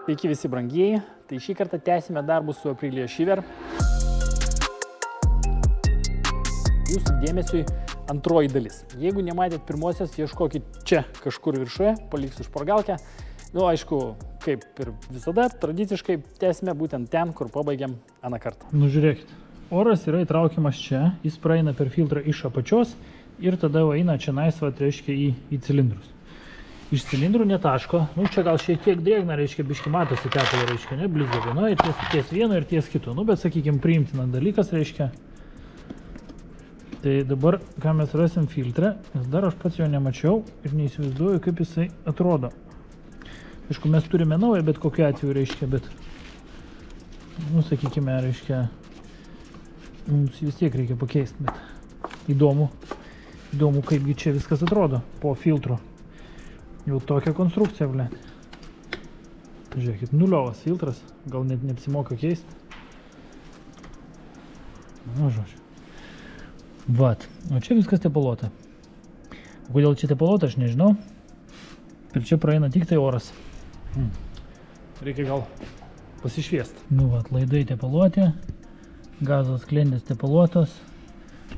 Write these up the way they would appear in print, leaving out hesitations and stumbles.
Sveiki visi brangieji, tai šį kartą tęsime darbus su Aprilia Shiver. Jūsų dėmesiui antroji dalis. Jeigu nematėt pirmosios, ieškokit čia kažkur viršuje, paliksiu špargalkę. Nu, aišku, kaip ir visada, tradiciškai tęsime būtent ten, kur pabaigiam aną kartą. Nu, žiūrėkit, oras yra įtraukiamas čia, jis praeina per filtrą iš apačios ir tada eina čia naisvat, reiškia, į cilindrus. Iš cilindrų netaško, nu čia gal šiek tiek drėgna, reiškia, biški matosi tepalo, reiškia, ne, blizga vienoje, ties vieno ir ties kito, nu, bet, sakykime, priimtinas dalykas, reiškia. Tai dabar, ką mes rasim filtrą, nes dar aš pats jo nemačiau ir neįsivaizduoju, kaip jisai atrodo. Aišku, mes turime naują, bet kokiu atveju, reiškia, bet, nu, sakykime, reiškia, mums vis tiek reikia pakeisti, bet įdomu, kaipgi čia viskas atrodo po filtro. Jau tokia konstrukcija, ble. Žiūrėkit, nuliovas filtras, gal net neapsimoka keisti. Nu, žodžiu. Vat, o čia viskas tepaluota. Kodėl čia tepaluota, aš nežinau. Ir čia praeina tik tai oras. Reikia gal pasišviesti. Nu, vat, laidai tepaluoti, gazos sklendės tepaluotos.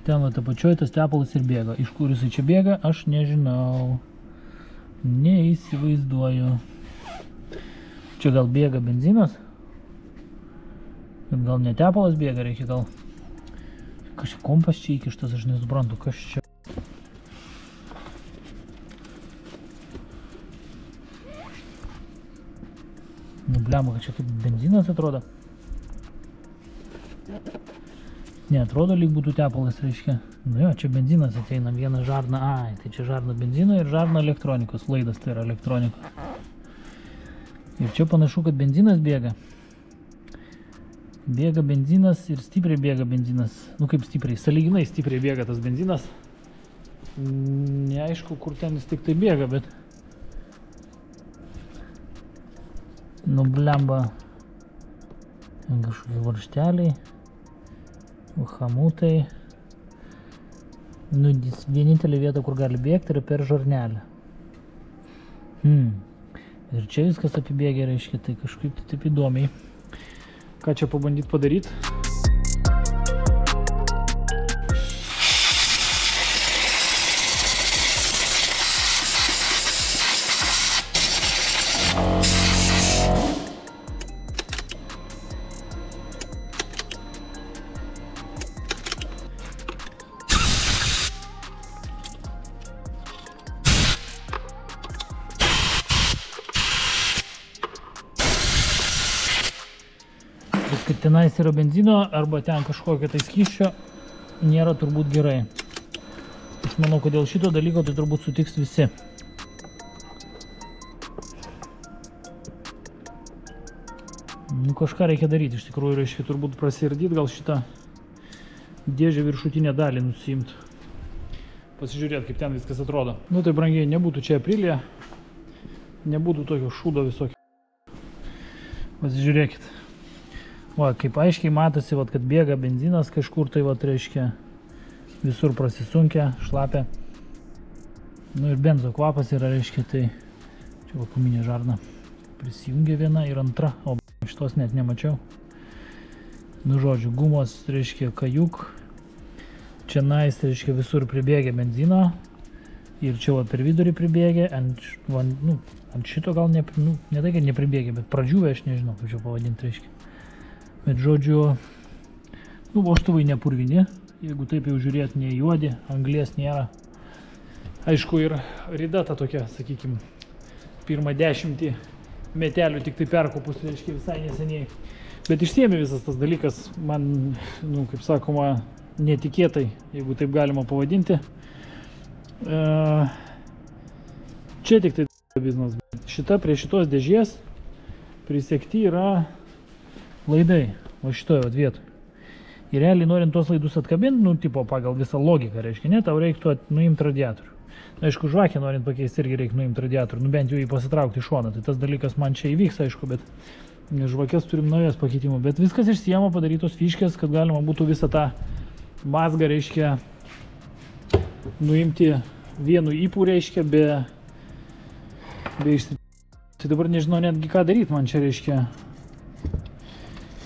Ten, vat, apačioj tas tepalas ir bėga. Iš kur jisai čia bėga, aš nežinau. Neįsivaizduoju. Čia gal bėga benzinas? Gal ne tepalas bėga, reikia gal... Kažkaip kompas čia įkištas, aš nesuprantu, kas čia. Nu, bliamba, kad čia kaip benzinas atrodo. Ne, atrodo, lyg būtų tepalas, reiškia. Nu jo, čia benzinas ateina, vieną žarną, tai čia žarną benzino ir žarną elektronikos, laidas tai yra elektronikos. Ir čia panašu, kad benzinas bėga. Bėga benzinas ir stipriai bėga benzinas. Nu kaip stipriai, sąlyginai stipriai bėga tas benzinas. Neaišku, kur ten jis tik tai bėga, bet... Nu blemba. Ten kažkokie varžteliai. Hamutai. Nu, vienintelė vieta, kur gali bėgti, yra per žarnelę. Ir čia viskas apibėgė, reiškia, tai kažkaip taip įdomiai. Ką čia pabandyti padaryti? Kad tenais yra benzino arba ten kažkokio tai skysčio, nėra turbūt gerai. Aš manau, kad dėl šito dalyko tai turbūt sutiks visi. Nu, kažką reikia daryti, iš tikrųjų reiškia turbūt prasiardyti, gal šitą dėžę viršutinę dalį nusiimti. Pasižiūrėti, kaip ten viskas atrodo. Nu, tai brangiai, nebūtų čia Aprilia, nebūtų tokio šūdo visokio. Pasižiūrėkit. Va, kaip aiškiai matosi, vat, kad bėga benzinas kažkur, tai vat, reiškia, visur prasisunkia, šlapia. Nu ir benzo kvapas yra, reiškia, tai čia vakuminė žarna. Prisijungia viena ir antra, o šitos net nemačiau. Nu žodžiu, gumos, reiškia, kajuk. Čia nais, reiškia, visur pribėgia benzino. Ir čia vat, per vidurį pribėgia, ant šito gal ne tai, kad nepribėgia, bet pradžiūvė, aš nežinau, kaip čia pavadinti, reiškia. Bet žodžiu, nu, vožtuvai nepurvini, jeigu taip jau žiūrėt, ne juodi, anglies nėra. Aišku, ir rida ta tokia, sakykime, pirmą 10 metelių tik tai perkopus, reiškia, visai neseniai. Bet išsiėmė visas tas dalykas, man, nu, kaip sakoma, netikėtai, jeigu taip galima pavadinti. Čia tik tai biznas. Šita prie šitos dėžės prisekti yra laidai, o šitoje vat vietoj. Ir realiai norint tuos laidus atkabinti, nu, tipo pagal visą logiką, reiškia, ne, tau reiktų nuimti radiatorių. Aišku, žvakę norint pakeisti irgi reikia nuimti radiatorių, nu bent jau jį pasitraukti į šoną. Tai tas dalykas man čia įvyks, aišku, bet žvakės turim naujas pakeitimų. Bet viskas išsiema padarytos fiškės, kad galima būtų visą tą mazgą, reiškia, nuimti vienu ypu, reiškia, be išsitikti. Tai dabar nežinau netgi ką daryti man čia reiškia.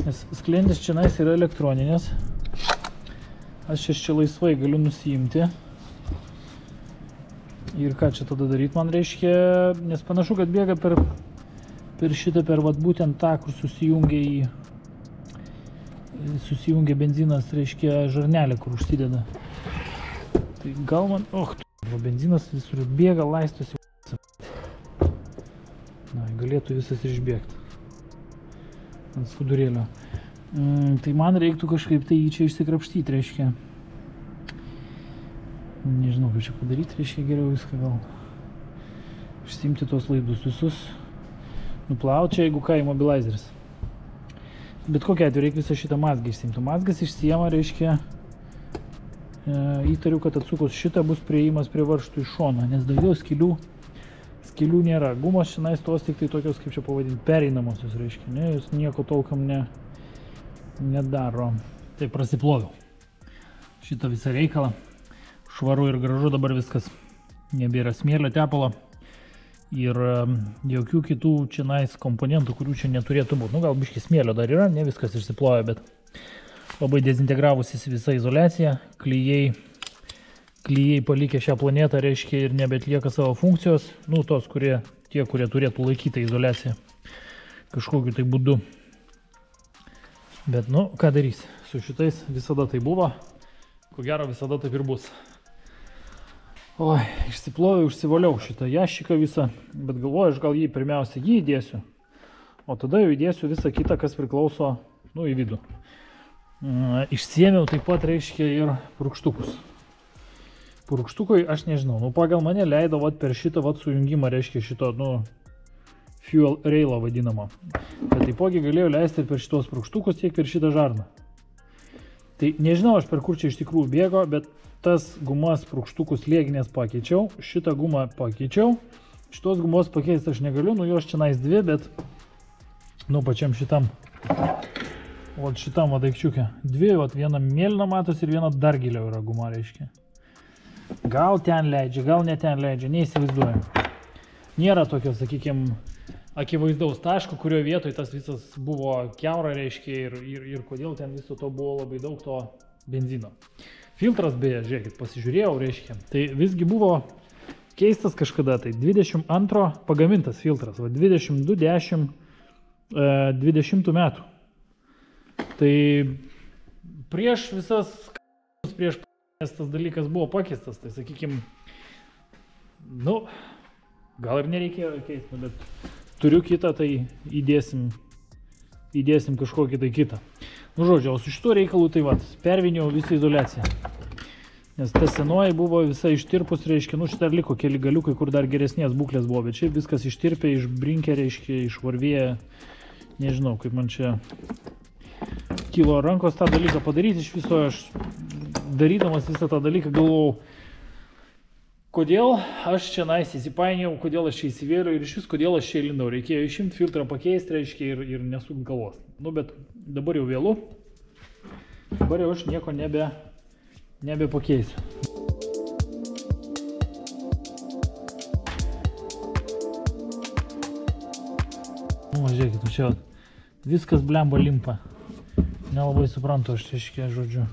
Nes sklendės čia yra elektroninės. Aš čia laisvai galiu nusiimti. Ir ką čia tada daryti man reiškia, nes panašu, kad bėga per šitą, per vat būtent tą, kur susijungia benzinas, reiškia žarnelė, kur užsideda. Tai gal man, benzinas visur bėga, laistosi. Na, galėtų visas išbėgti ant skudurėlio. Tai man reiktų kažkaip tai jį čia išsikrapštyti, reiškia. Nežinau, kaip čia padaryti, reiškia geriau viską gal. Išsiimti tos laidus visus. Nuplauti čia, jeigu ką, immobilizeris. Bet kokia atveju reikia visą šitą mazgą išsiimti. Mazgas išsiema, reiškia, įtariu, kad atsukus šitą bus priėjimas prie varžtų iš šono, nes daugiau skylių nėra. Gumos šiandien tos tik tai tokios, kaip čia pavadinti, pereinamosios, reiškia, ne, jūs nieko tolkam nedaro. Tai prasiploviau šitą visą reikalą. Švaru ir gražu dabar viskas. Nebėra smėlio, tepalo ir jokių kitų čianais komponentų, kurių čia neturėtų būti. Nu, gal biškį smėlio dar yra, ne viskas išsiplojo, bet labai dezintegravusis visa izoliacija. Klijai palikę šią planetą, reiškia, ir nebeatlieka savo funkcijos. Nu, tos, tie, kurie turėtų laikyti izoliaciją kažkokiu tai būdu. Bet, nu, ką darys? Su šitais visada tai buvo. Ko gero, visada taip ir bus. Oi, išsiploviau, užsivaliau šitą jašiką visą, bet galvoju, aš gal jį pirmiausia įdėsiu, o tada jau įdėsiu visą kitą, kas priklauso, nu, į vidų. Išsiėmiau taip pat, reiškia, ir purkštukus. Purkštukui aš nežinau, nu, pagal mane leido vat per šitą vat sujungimą, reiškia, šito, nu, fuel railą vadinamą. Bet taipogi galėjau leisti per šitos purkštukus, tiek per šitą žarną. Tai nežinau, aš per kur čia iš tikrųjų bėgo, bet tas gumas purkštukus slėginės pakeičiau, šitą gumą pakeičiau, šitos gumos pakeisti aš negaliu, nu jos čia dvi, bet nu pačiam šitam, o šitam daikčiukė, dvi, viena mėlyna matos ir viena dar giliau yra guma, reiškia. Gal ten leidžia, gal ne ten leidžia, neįsivaizduojam. Nėra tokio, sakykime, akivaizdaus taško, kurio vietoj tas visas buvo kiaura, reiškia, ir kodėl ten viso to buvo labai daug to benzino. Filtras beje, žiūrėkit, pasižiūrėjau, reiškia, tai visgi buvo keistas kažkada, tai 22 pagamintas filtras, va 22-10 20 metų. Tai prieš tas dalykas buvo pakeistas, tai sakykime, nu, gal ir nereikėjo keisti, bet turiu kitą, tai įdėsim kažkokį tai kitą. Nu, žodžiu, o su šituo reikalu tai vat, perviniau visą izoliaciją. Nes ta senoji buvo visa ištirpus, reiškia, nu šitą liko keli galiukai, kur dar geresnės būklės buvo, bet šiaip viskas ištirpė, išbrinkė, reiškia, išvarvėję. Nežinau, kaip man čia kilo rankos tą dalyką padaryti, iš viso aš darydamas visą tą dalyką galvojau, kodėl aš čia įsipainiau, kodėl aš čia įsivėliau ir iš vis kodėl aš čia įlindau. Reikėjo išimti filtrą pakeisti, reiškia, ir nesukti galvos. Nu, bet dabar jau vėlu, dabar jau aš nieko nebepakeisiu. Nu, žiūrėkit, čia viskas blemba limpa. Nelabai suprantu, aš reiškia, žodžiu,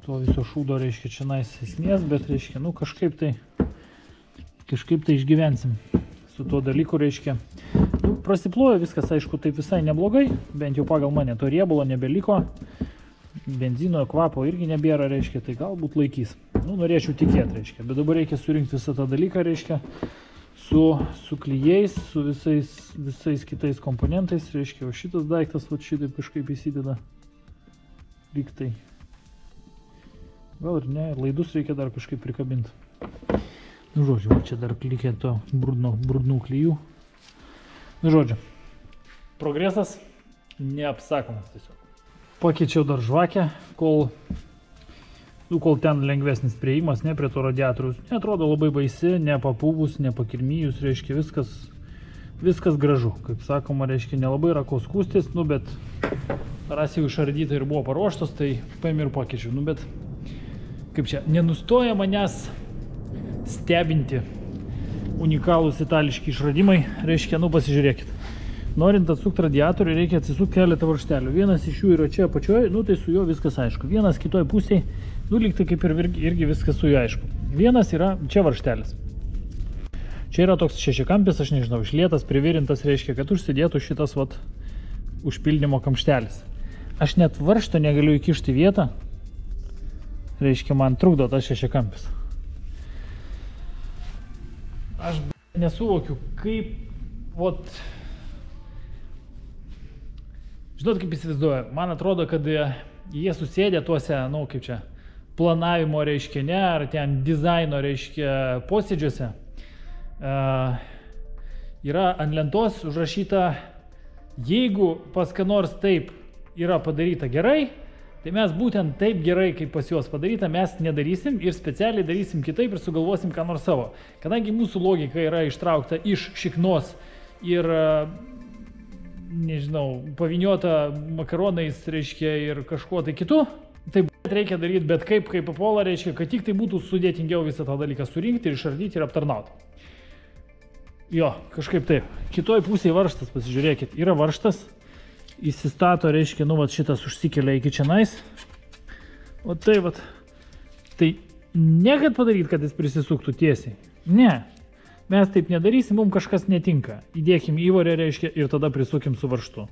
to viso šūdo, reiškia, čia esmės, bet, reiškia, nu, kažkaip tai išgyvensim su tuo dalyku, reiškia. Nu, prasiplojo viskas, aišku, taip visai neblogai, bent jau pagal mane, to riebulo nebeliko, benzino kvapo irgi nebėra, reiškia, tai galbūt laikys. Nu, norėčiau tikėti, reiškia, bet dabar reikia surinkti visą tą dalyką, reiškia, su klijais, su visais kitais komponentais, reiškia, o šitas daiktas, va šitaip kažkaip įsideda, lyg tai. Gal ir ne, laidus reikia dar kažkaip prikabinti. Nu, žodžiu, va čia dar likė to brudnų klijų. Nu, žodžiu, progresas neapsakomas tiesiog. Pakeičiau dar žvakę, kol ten lengvesnis priėjimas, ne prie to radiatorius. Neatrodo labai baisi, nepapūvus, nepakirmijus, reiškia, viskas gražu. Kaip sakoma, reiškia, nelabai yra ko skūstis, nu, bet ras jau išardyta ir buvo paruoštos, tai paėmė ir pakeičiau. Nu, bet kaip čia, nenustoja manęs stebinti unikalūs itališki išradimai, reiškia, nu pasižiūrėkit. Norint atsukti radiatorių, reikia atsisukti keletą varžtelių. Vienas iš jų yra čia apačioje, nu tai su juo viskas aišku. Vienas kitoj pusėje, nu lyg tai kaip ir irgi viskas su juo aišku. Vienas yra čia varžtelis. Čia yra toks šešiakampis, aš nežinau, išlietas, privirintas, reiškia, kad užsidėtų šitas vat užpildymo kamštelis. Aš net varžto negaliu įkišti vietą, reiškia, man trukdo tas šešiakampis. Aš nesuvokiu, kaip, vat, žinot, kaip įsivaizduoju, man atrodo, kad jie susėdė tuose, nu, kaip čia, planavimo, reiškia, ne, ar ten dizaino, reiškia, posėdžiuose. Yra ant lentos užrašyta, jeigu pas ką nors taip yra padaryta gerai, tai mes būtent taip gerai, kaip pas juos padaryta, mes nedarysim ir specialiai darysim kitaip ir sugalvosim ką nors savo. Kadangi mūsų logika yra ištraukta iš šiknos ir, nežinau, paviniota makaronais, reiškia, ir kažkuo tai kitu, tai reikia daryti bet kaip papuola, reiškia, kad tik tai būtų sudėtingiau visą tą dalyką surinkti ir išardyti ir aptarnauti. Jo, kažkaip taip. Kitoj pusėje varžtas, pasižiūrėkit, yra varžtas, įsistato, reiškia, nu, vat šitas užsikelia iki čionais. O tai, vat, tai ne kad padaryti, kad jis prisisuktų tiesiai. Ne, mes taip nedarysim, mums kažkas netinka. Įdėkim įvorę, reiškia, ir tada prisukim su varžtu.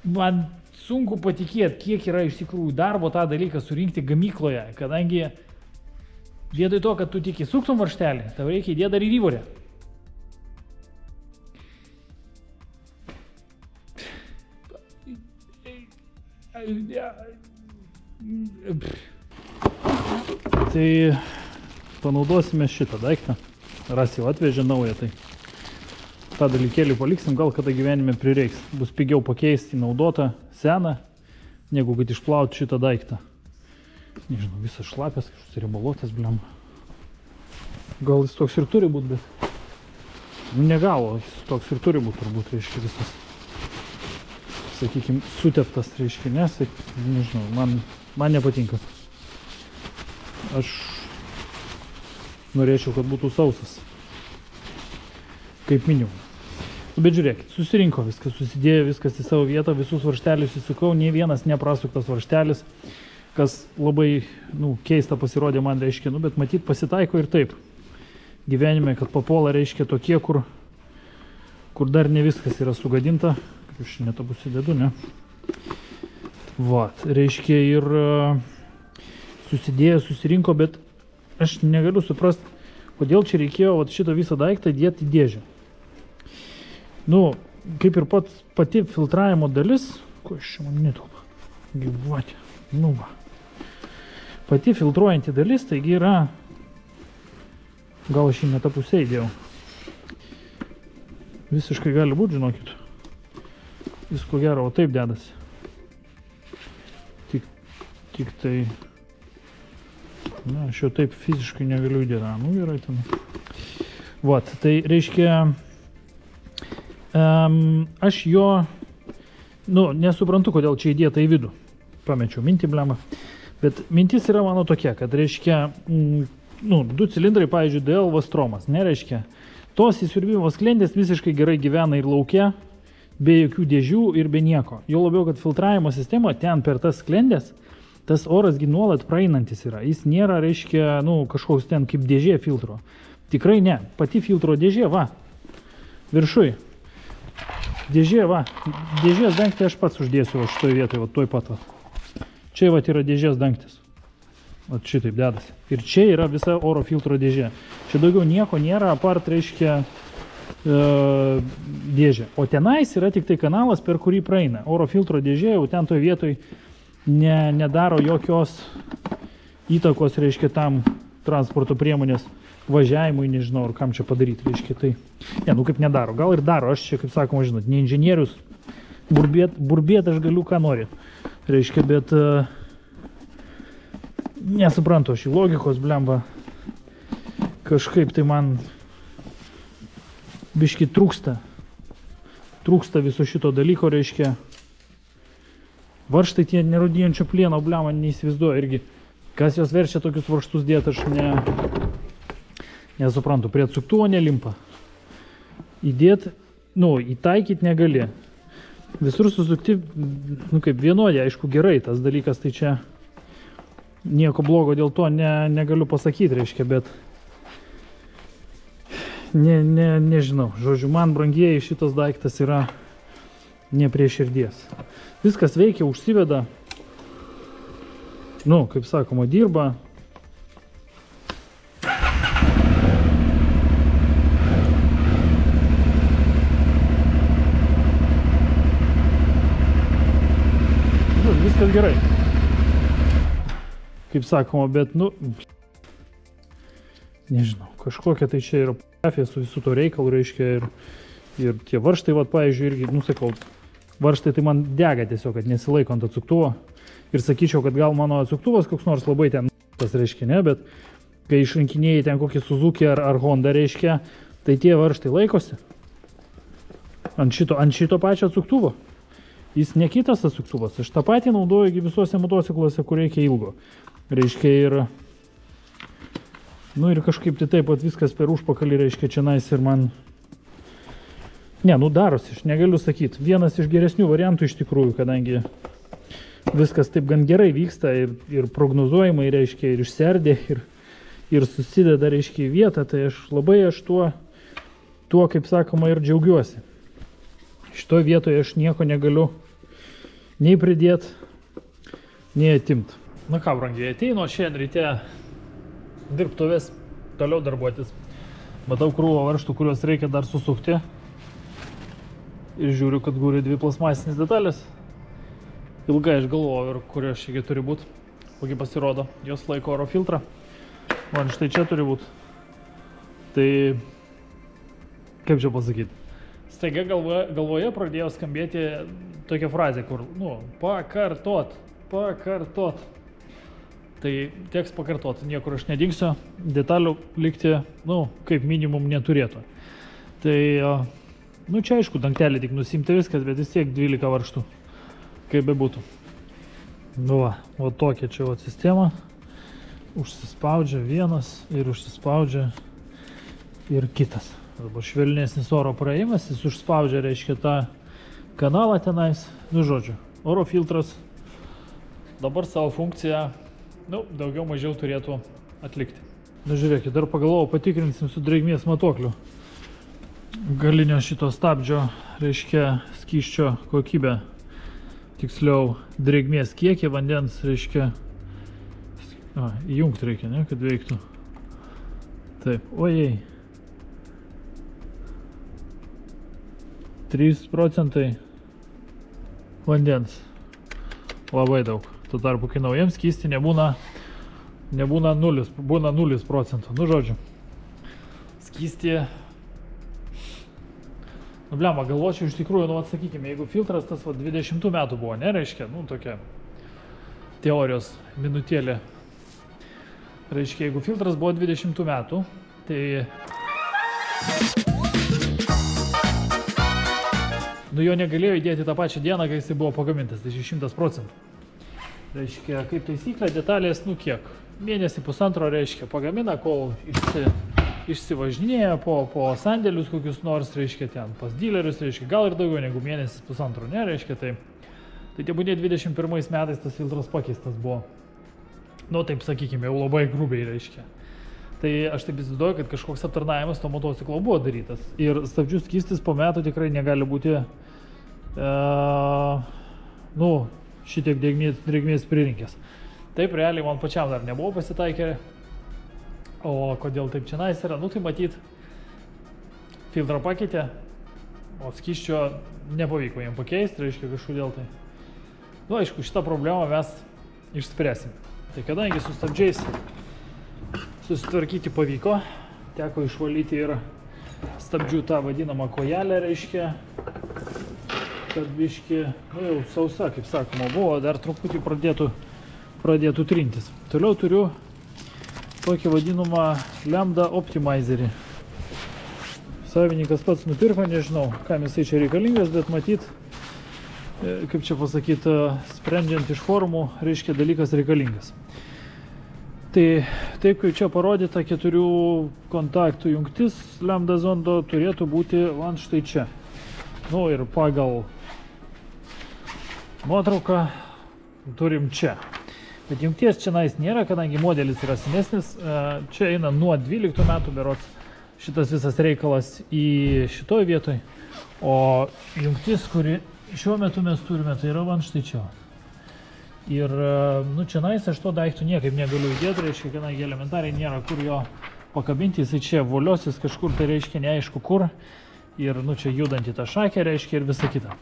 Man sunku patikėti, kiek yra iš tikrųjų darbo tą dalyką surinkti gamykloje, kadangi vietoj to, kad tu tik įsuktum varžtelį, tau reikia įdėti dar ir įvorę. Tai panaudosime šitą daiktą. Ras jau atvežė naują, tai tą dalykėlį paliksim, gal kada gyvenime prireiks. Bus pigiau pakeisti naudotą, seną, negu kad išplauti šitą daiktą. Nežinau, visas šlapės, kažkoks riebaluotas, bliam. Gal jis toks ir turi būt, bet... Negalo, jis toks ir turi būt, turbūt, reiškia, visas. Sakykim, suteptas, reiškia, nes, nežinau, man nepatinka. Aš norėčiau, kad būtų sausas. Kaip minimum. Bet žiūrėkit, susirinko viskas, susidėjo viskas į savo vietą, visus varžtelius įsukau, nei vienas neprasuktas varžtelis. Kas labai, nu, keista pasirodė man, reiškia, nu, bet matyt pasitaiko ir taip. Gyvenime, kad papuola, reiškia, tokie, kur dar ne viskas yra sugadinta. Kaip aš netą pasidėdu, ne? Vat, reiškia, ir susidėjo, susirinko, bet aš negaliu suprasti, kodėl čia reikėjo vat, šitą visą daiktą dėti į dėžę. Nu, kaip ir pati filtravimo dalis, ko aš čia man netelpa, gyvuoti, nu va. Pati filtruojanti dalis, taigi yra, gal aš jį ne tą pusę įdėjau. Visiškai gali būti, žinokit. Visko gero, o taip dedasi. Tik tai, na, aš jau taip fiziškai negaliu įdėti. Nu, gerai ten. Vat, tai reiškia, aš jo, nu, nesuprantu, kodėl čia įdėta į vidų. Pamečiau mintį, blemą. Bet mintis yra mano tokia, kad reiškia, nu, 2 cilindrai, pavyzdžiui, DL Vastromas, nereiškia, tos įsiurbimo sklendės visiškai gerai gyvena ir lauke, be jokių dėžių ir be nieko. Jo labiau, kad filtravimo sistema ten per tas sklendės, tas orasgi nuolat praeinantis yra. Jis nėra, reiškia, nu, kažkoks ten kaip dėžė filtro. Tikrai ne. Pati filtro dėžė, va, viršui. Dėžė, va, dėžės dangtį aš pats uždėsiu va šitoj vietoj, va, toj pat. Čia vat yra dėžės dangtis. Vat šitaip dedasi. Ir čia yra visa oro filtro dėžė. Čia daugiau nieko nėra, apart, reiškia, dėžė. O tenais yra tik tai kanalas, per kurį praeina. Oro filtro dėžė jau ten toj vietoj nedaro jokios įtakos, reiškia, tam transporto priemonės važiavimui, nežinau, ar kam čia padaryti, reiškia, tai... Ne, nu kaip nedaro. Gal ir daro. Aš čia, kaip sakoma, žinot, ne inžinierius, burbėt aš galiu ką nori. Reiškia, bet nesuprantu aš į logikos, blemba. Kažkaip tai man biški trūksta. Trūksta viso šito dalyko, reiškia. Varžtai tie nerūdijančio plieno, blemba, neįsivaizduoju irgi. Kas jos verčia tokius varžtus dėti, aš Nesuprantu, prie atsuktuvo nelimpa. Įdėt, įtaikyt negali. Visur susukti, kaip vienodė, aišku, gerai tas dalykas, tai čia nieko blogo dėl to negaliu pasakyti, reiškia, bet nežinau. Žodžiu, man brangieji šitas daiktas yra ne prie širdies. Viskas veikia, užsiveda, kaip sakoma, dirba. Viskas gerai. Kaip sakoma, bet, nežinau, kažkokia tai čia yra fotografija su visų to reikalu, reiškia, ir tie varžtai, pavyzdžiui, irgi, sakau, varžtai tai man dega tiesiog, kad nesilaiko ant atsuktuvo. Ir sakyčiau, kad gal mano atsuktuvas koks nors labai ten, tas reiškia, ne, bet kai išrinkinėjai ten kokį Suzuki ar Honda, reiškia, tai tie varžtai laikosi. Ant šito pačio atsuktuvo. Jis ne kitas atsuktuvas. Aš tą patį naudoju visuose motocikluose, kur reikia ilgo. Reiškia, ir kažkaip tai taip pat viskas per užpakalį, reiškia, čia nais ir man... darosi, aš negaliu sakyti. Vienas iš geresnių variantų iš tikrųjų, kadangi viskas taip gan gerai vyksta ir prognozuojamai, reiškia, ir išserdė, ir susideda, reiškia, į vietą, tai aš tuo, kaip sakoma, ir džiaugiuosi. Šitoje vietoje aš nieko negaliu nei pridėti, nei atimti. Na ką, brangiai, ateinu šiandien ryte dirbtuvės, toliau darbuotis. Matau krūvą varžtų, kuriuos reikia dar susukti. Ir žiūriu, kad guli 2 plasmasinės detalės. Ilgai aš galvoju, kurios šiek turi būti. Kokie pasirodo, jos laiko oro filtrą. Man štai čia turi būti. Tai, kaip čia pasakyti? Staiga galvoje pradėjo skambėti tokia frazė, kur, pakartot. Tai teks pakartoti, niekur aš nedingsiu, detalių likti, kaip minimum neturėtų. Tai, čia aišku, dangtelį tik nusimti viskas, bet vis tiek 12 varžtų, kaip bebūtų. O tokia čia sistema, užsispaudžia vienas ir užsispaudžia ir kitas. Dabar švelnesnis oro praėjimas, jis užspaudžia, reiškia, tą kanalą tenais. Žodžiu, oro filtras dabar savo funkciją, daugiau mažiau turėtų atlikti. Žiūrėkit, dar pagalvojau, patikrinsim su drėgmės matuokliu. Galinio šito stabdžio, reiškia, skysčio kokybę. Tiksliau, drėgmės kiekį, vandens, reiškia, įjungti reikia, ne, kad veiktų. Taip, ojei. 3% vandens. Labai daug. Tuo tarpu, kai naujam skysti nebūna 0, būna 0%. Žodžiu, skysti... Blemba, galvočiau iš tikrųjų, sakykime, jeigu filtras tas 20 metų buvo, nereiškia, tokia teorijos minutėlė. Reiškia, jeigu filtras buvo 20 metų, tai... jo negalėjo įdėti tą pačią dieną, kai jis buvo pagamintas, tai 100%. Reiškia, kaip taisyklė, detalės, kiek? Mėnesį pusantro, reiškia, pagamina, kol išsivažinėja po sandėlius kokius nors, reiškia, ten pas dilerius, reiškia, gal ir daugiau negu mėnesis pusantro, ne, reiškia, tai tebūnė 21 metais tas filtras pakeistas buvo. Taip sakykime, jau labai grubiai, reiškia. Tai aš taip įsivaizduoju, kad kažkoks aptarnavimas to motociklo buvo darytas. Ir stabdžių skystis po metų tikrai negali būti šitiek drėgmės pririnkęs. Taip, realiai man pačiam dar nebuvo pasitaikę. O kodėl taip čia nais yra? Tai matyt, filtrą pakeitė, o skysčio nepavyko jam pakeisti, reiškia kažkodėl tai. Aišku, šitą problemą mes išspręsim. Tai kadangi su stabdžiais susitvarkyti pavyko, teko išvalyti ir stabdžių tą vadinamą kojelę, reiškia, kad biški, jau sausa, kaip sakoma, buvo, dar truputį pradėtų trintis. Toliau turiu tokį vadinamą Lambda Optimizerį. Savininkas pats nupirko, nežinau, kam jisai čia reikalingas, bet matyt, kaip čia pasakyti, sprendžiant iš formų, reiškia, dalykas reikalingas. Tai taip kaip čia parodyta 4 kontaktų jungtis lambda zondo turėtų būti van štai čia. Nu ir pagal nuotrauką turim čia. Bet jungties čia nėra, kadangi modelis yra senesnis. Čia eina nuo 12 metų berods šitas visas reikalas į šitoj vietoj. O jungtis, kuri šiuo metu mes turime, tai yra van štai čia. Ir nu čia aš to daiktų niekaip negaliu įdėti, reiškia, kadangi elementariai nėra kur jo pakabinti, jisai čia voliosis kažkur, tai reiškia neaišku kur. Ir nu čia judant į tą šakę, reiškia, ir visa kita.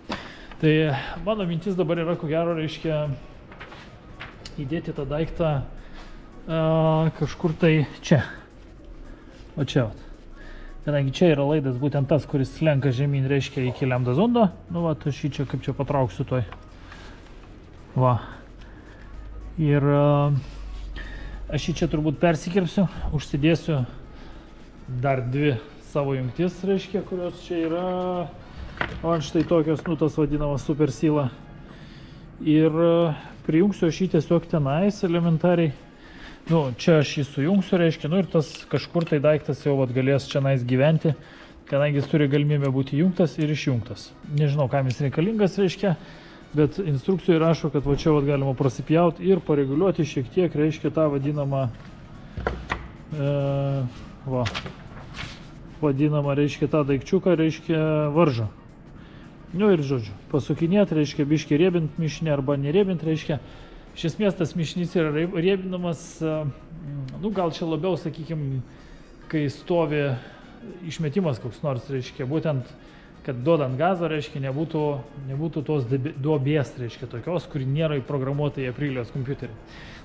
Tai mano mintis dabar yra, ko gero, reiškia, įdėti tą daiktą kažkur tai čia. O čia vat. Kadangi čia yra laidas būtent tas, kuris slenka žemyn, reiškia, iki lambda zondo. Nu va, aš jį čia kaip čia patrauksiu toj. Va. Ir aš jį čia turbūt persikirpsiu, užsidėsiu dar 2 savo jungtis, reiškia, kurios čia yra. O štai tokios, nu tas vadinamas super sealą. Ir prijungsiu aš jį tiesiog tenais elementariai. Nu, čia aš jį sujungsiu, reiškia, nu ir tas kažkur tai daiktas jau vat galės čia gyventi, kadangi jis turi galimybę būti jungtas ir išjungtas. Nežinau, kam jis reikalingas, reiškia, bet instrukcijoje rašo, kad va čia vat galima prasipjauti ir pareguliuoti šiek tiek, reiškia, tą vadinamą reiškia, tą daikčiuką, reiškia, varžą. Nu ir žodžiu, pasukinėti, reiškia, biškį riebint mišinį arba neriebint, reiškia, iš esmės tas mišinys yra riebinamas, nu gal čia labiau, sakykime, kai stovi išmetimas koks nors, reiškia, būtent, kad duodant gazą, reiškia, nebūtų tos duobės, reiškia, tokios, kuri nėra įprogramuota į Aprilijos kompiuterį.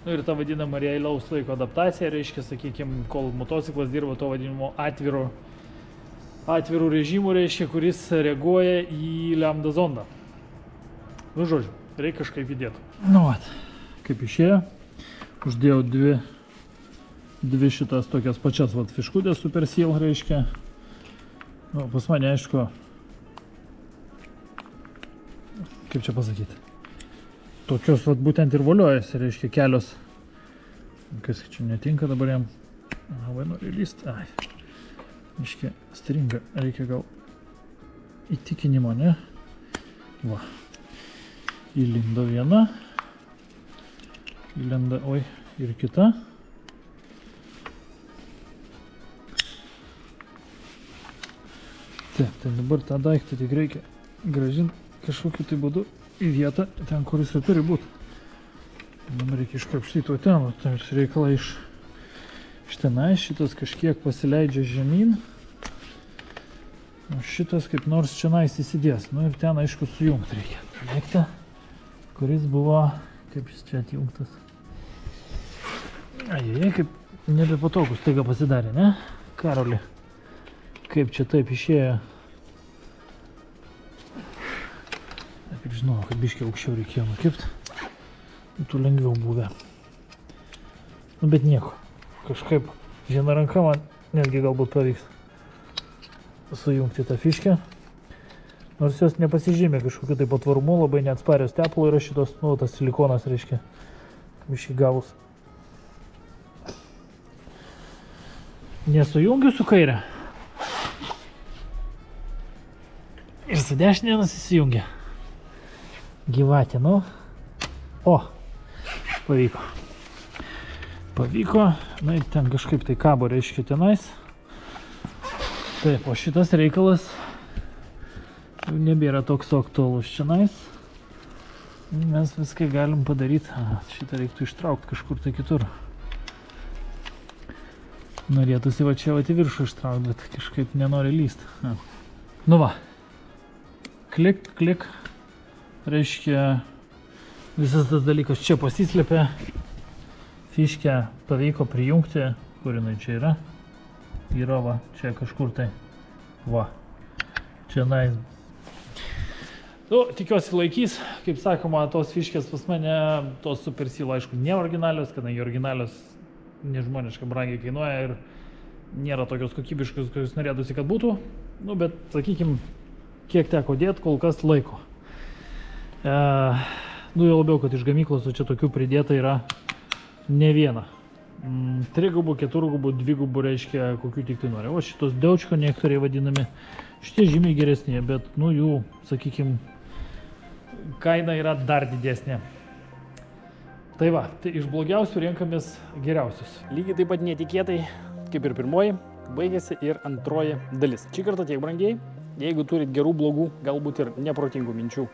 Nu ir ta vadinama realaus laiko adaptacija, reiškia, sakykime, kol motociklas dirba to vadinamo atvirų režimų, reiškia, kuris reaguoja į lambda zondą. Nu, žodžiu, reikia kažkaip įdėti. Nu, vat, kaip išėjo, uždėjau dvi šitas tokias pačias vat fiškutės super seal, reiškia. Nu, pas mane, aišku, kaip čia pasakyti, tokios vat būtent ir voliojasi, reiškia, kelios, kas čia netinka dabar jam, labai nori lysti, ai. Iškia, stringa, reikia gal įtikinimo, ne? Va. Įlindo viena. Įlenda, oi, ir kita. Taip, tai dabar tą daiktą tik reikia grąžinti kažkokiu tai būdu į vietą, ten, kur jis ir turi būti. Dabar reikia iškrapštyti o ten, tai reikalai iš tenai, šitas kažkiek pasileidžia žemyn, o šitas kaip nors čionais įsidės. Nu ir ten, aišku, sujungti reikia. Daiktą, kuris buvo, kaip jis čia atjungtas. Ai, kaip nebepatogus taiga pasidarė, ne? Karoli, kaip čia taip išėjo. Kaip žinau, kad biškiai aukščiau reikėjo nukirpti. Būtų lengviau buvę. Nu, bet nieko. Kažkaip viena ranka man netgi galbūt pavyks sujungti tą fiškę. Nors jos nepasižymė kažkokiu tai patvarumu, labai neatsparios tepalo yra šitos, nu, tas silikonas, reiškia, biškį gavus. Nesujungiu su kairė. Ir su dešinė nusisijungia. Gyvatė, nu. O, pavyko. Pavyko, na ir ten kažkaip tai kabo, reiškia, tenais. Taip, o šitas reikalas jau nebėra toks aktualus čionais. Mes viską galim padaryti. Šitą reiktų ištraukti kažkur tai kitur. Norėtųsi va čia į viršų ištraukti, bet kažkaip nenori lysti. Nu va. Klik, klik. Reiškia, visas tas dalykas čia pasislėpė. Fiškę pavyko prijungti, kur jinai čia yra. Yra va, čia kažkur tai. Va. Čia nais. Nu, tikiuosi laikys. Kaip sakoma, tos fiškės pas mane, tos super seal, aišku, ne originalios, kadangi originalios nežmoniškai brangiai kainuoja ir nėra tokios kokybiškos, kokios norėtųsi, kad būtų. Nu, bet, sakykim, kiek teko dėti, kol kas laiko. Nu, jau labiau, kad iš gamyklos čia tokių pridėta yra ne viena. trigubų, keturgubų, dvigubų, reiškia, kokių tik tai nori. O šitos Deutsch konektoriai vadinami, šitie žymiai geresnė, bet, nu, jų, sakykime, kaina yra dar didesnė. Tai va, tai iš blogiausių renkamės geriausius. Lygiai taip pat netikėtai, kaip ir pirmoji, baigėsi ir antroji dalis. Šį kartą tiek brangiai, jeigu turit gerų, blogų, galbūt ir neprotingų minčių,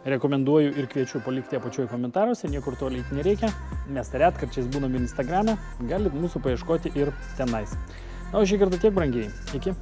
rekomenduoju ir kviečiu palikti apačioje komentaruose, niekur toliai nereikia. Mes retkarčiais būname Instagrame, galit mūsų paieškoti ir tenais. Na, o šį kartą tiek brangiai. Iki.